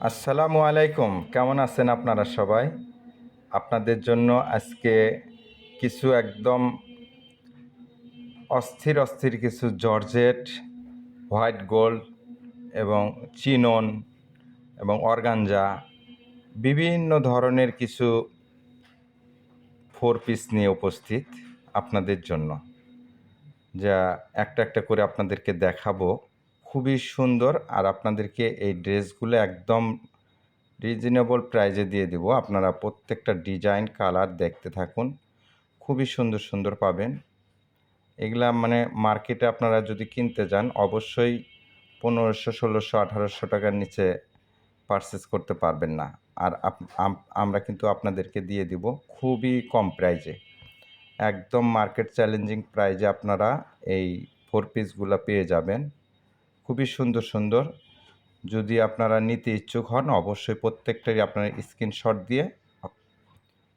আসসালামু আলাইকুম, কেমন আছেন আপনারা সবাই? আপনাদের জন্য আজকে কিছু একদম অস্থির অস্থির কিছু জর্জেট, হোয়াইট গোল্ড এবং চিনন এবং অর্গানজা বিভিন্ন ধরনের কিছু ফোর পিস নিয়ে উপস্থিত আপনাদের জন্য, যা একটা একটা করে আপনাদেরকে দেখাবো। খুবই সুন্দর, আর আপনাদেরকে এই ড্রেসগুলো একদম রিজনেবল প্রাইজে দিয়ে দেবো। আপনারা প্রত্যেকটা ডিজাইন কালার দেখতে থাকুন, খুবই সুন্দর সুন্দর পাবেন। এগুলা মানে মার্কেটে আপনারা যদি কিনতে যান অবশ্যই 1500, 1600, 1800 টাকার নিচে পারচেস করতে পারবেন না। আর আমরা কিন্তু আপনাদেরকে দিয়ে দিব খুবই কম প্রাইজে, একদম মার্কেট চ্যালেঞ্জিং প্রাইজে আপনারা এই ফোর পিসগুলো পেয়ে যাবেন। খুবই সুন্দর সুন্দর। যদি আপনারা নিতে ইচ্ছুক হন অবশ্যই প্রত্যেকটারই আপনারা স্ক্রিনশট দিয়ে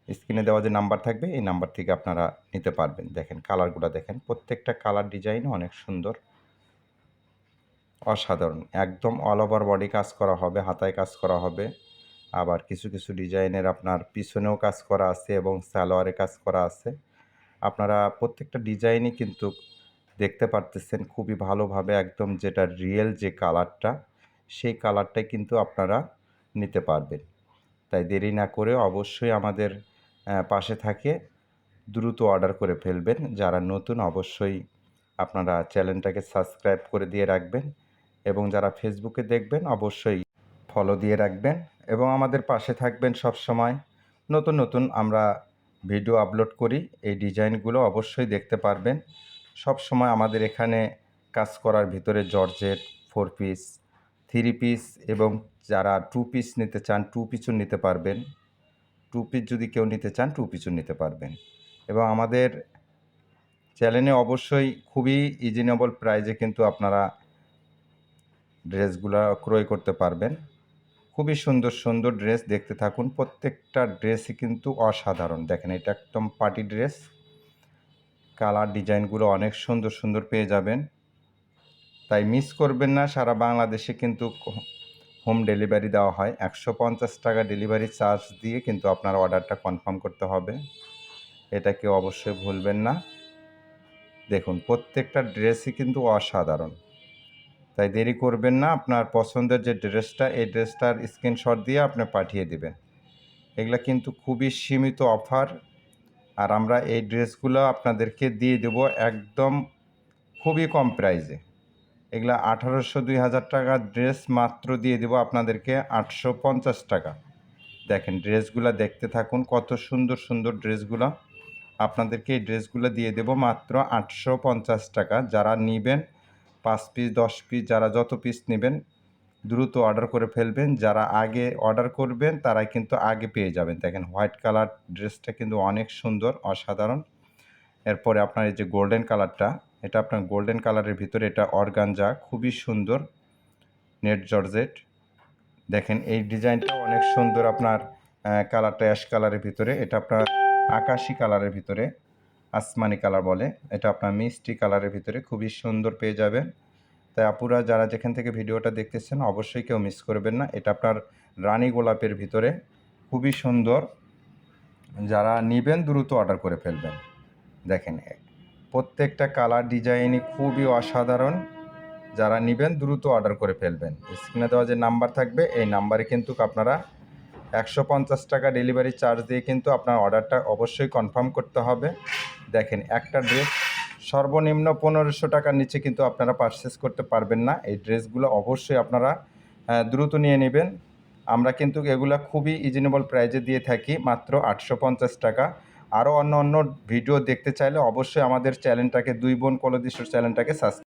স্ক্রিনে দেওয়া যে নাম্বার থাকবে এই নাম্বার থেকে আপনারা নিতে পারবেন। দেখেন কালারগুলো, দেখেন প্রত্যেকটা কালার ডিজাইন অনেক সুন্দর, অসাধারণ। একদম অল ওভার বডি কাজ করা হবে, হাতায় কাজ করা হবে, আবার কিছু কিছু ডিজাইনের আপনার পিছনেও কাজ করা আছে এবং সালোয়ারে কাজ করা আছে। আপনারা প্রত্যেকটা ডিজাইনই কিন্তু দেখতে পারতেছেন খুবই ভালোভাবে, একদম যেটা রিয়েল যে কালারটা সেই কালারটাই কিন্তু আপনারা নিতে পারবেন। তাই দেরি না করে অবশ্যই আমাদের পাশে থাকে দ্রুত অর্ডার করে ফেলবেন। যারা নতুন অবশ্যই আপনারা চ্যানেলটাকে সাবস্ক্রাইব করে দিয়ে রাখবেন, এবং যারা ফেসবুকে দেখবেন অবশ্যই ফলো দিয়ে রাখবেন এবং আমাদের পাশে থাকবেন সব সময়। নতুন নতুন আমরা ভিডিও আপলোড করি, এই ডিজাইনগুলো অবশ্যই দেখতে পারবেন। সব সময় আমাদের এখানে কাজ করার ভিতরে georgette, four piece, three piece, এবং যারা টু পিস নিতে চান টু পিসও নিতে পারবেন। টু পিস যদি কেউ নিতে চান টু পিসও নিতে পারবেন। এবং আমাদের চ্যানেলে অবশ্যই খুবই রিজনেবল প্রাইজে কিন্তু আপনারা ড্রেসগুলো ক্রয় করতে পারবেন। খুবই সুন্দর সুন্দর ড্রেস, দেখতে থাকুন। প্রত্যেকটা ড্রেসই কিন্তু অসাধারণ। দেখেন এটা একদম পার্টি ড্রেস, কালার ডিজাইনগুলো অনেক সুন্দর সুন্দর পেয়ে যাবেন, তাই মিস করবেন না। সারা বাংলাদেশে কিন্তু হোম ডেলিভারি দেওয়া হয়। 150 টাকা ডেলিভারি চার্জ দিয়ে কিন্তু আপনার অর্ডারটা কনফার্ম করতে হবে, এটাকে অবশ্যই ভুলবেন না। দেখুন প্রত্যেকটা ড্রেসই কিন্তু অসাধারণ, তাই দেরি করবেন না। আপনার পছন্দের যে ড্রেসটা এই ড্রেসটার স্ক্রিনশট দিয়ে আপনি পাঠিয়ে দেবেন। এগুলা কিন্তু খুবই সীমিত অফার, আর আমরা এই ড্রেসগুলো আপনাদেরকে দিয়ে দেব একদম খুবই কম প্রাইজে। এগুলা 1800, 2000 টাকার ড্রেস মাত্র দিয়ে দেব আপনাদেরকে 850 টাকা। দেখেন ড্রেসগুলো দেখতে থাকুন, কত সুন্দর সুন্দর ড্রেসগুলো। আপনাদেরকে এই ড্রেসগুলো দিয়ে দেব মাত্র 850 টাকা। যারা নেবেন 5 পিস, 10 পিস, যারা যত পিস নেবেন দ্রুত অর্ডার করে ফেলবেন। যারা আগে অর্ডার করবেন তারাই কিন্তু আগে পেয়ে যাবেন। দেখেন হোয়াইট কালার ড্রেসটা কিন্তু অনেক সুন্দর, অসাধারণ। এরপরে আপনার এই যে গোল্ডেন কালারটা, এটা আপনার গোল্ডেন কালারের ভিতরে, এটা অর্গানজা, খুবই সুন্দর নেট জর্জেট। দেখেন এই ডিজাইনটা অনেক সুন্দর। আপনার কালারটা অ্যাশ কালারের ভিতরে, এটা আপনার আকাশি কালারের ভিতরে, আসমানি কালার বলে, এটা আপনার মিষ্টি কালারের ভিতরে খুবই সুন্দর পেয়ে যাবেন। তাই আপুরা যারা যেখান থেকে ভিডিওটা দেখতেছেন অবশ্যই কেউ মিস করবেন না। এটা আপনার রানী গোলাপের ভিতরে, খুবই সুন্দর। যারা নেবেন দ্রুত অর্ডার করে ফেলবেন। দেখেন প্রত্যেকটা কালার ডিজাইনই খুবই অসাধারণ। যারা নেবেন দ্রুত অর্ডার করে ফেলবেন। স্ক্রিনে দেওয়া যে নাম্বার থাকবে এই নাম্বারে কিন্তু আপনারা 150 টাকা ডেলিভারি চার্জ দিয়ে কিন্তু আপনার অর্ডারটা অবশ্যই কনফার্ম করতে হবে। দেখেন একটা ড্রেস সর্বনিম্ন 1500 টাকার নিচে কিন্তু আপনারা পারচেস করতে পারবেন না। এই ড্রেসগুলো অবশ্যই আপনারা দ্রুত নিয়ে নেবেন। আমরা কিন্তু এগুলো খুবই রিজনেবল প্রাইজে দিয়ে থাকি, মাত্র 850 টাকা। আরও অন্য অন্য ভিডিও দেখতে চাইলে অবশ্যই আমাদের চ্যানেলটাকে, দুই বোন কলদিশ্বর চ্যানেলটাকে সাবস্ক্রাইব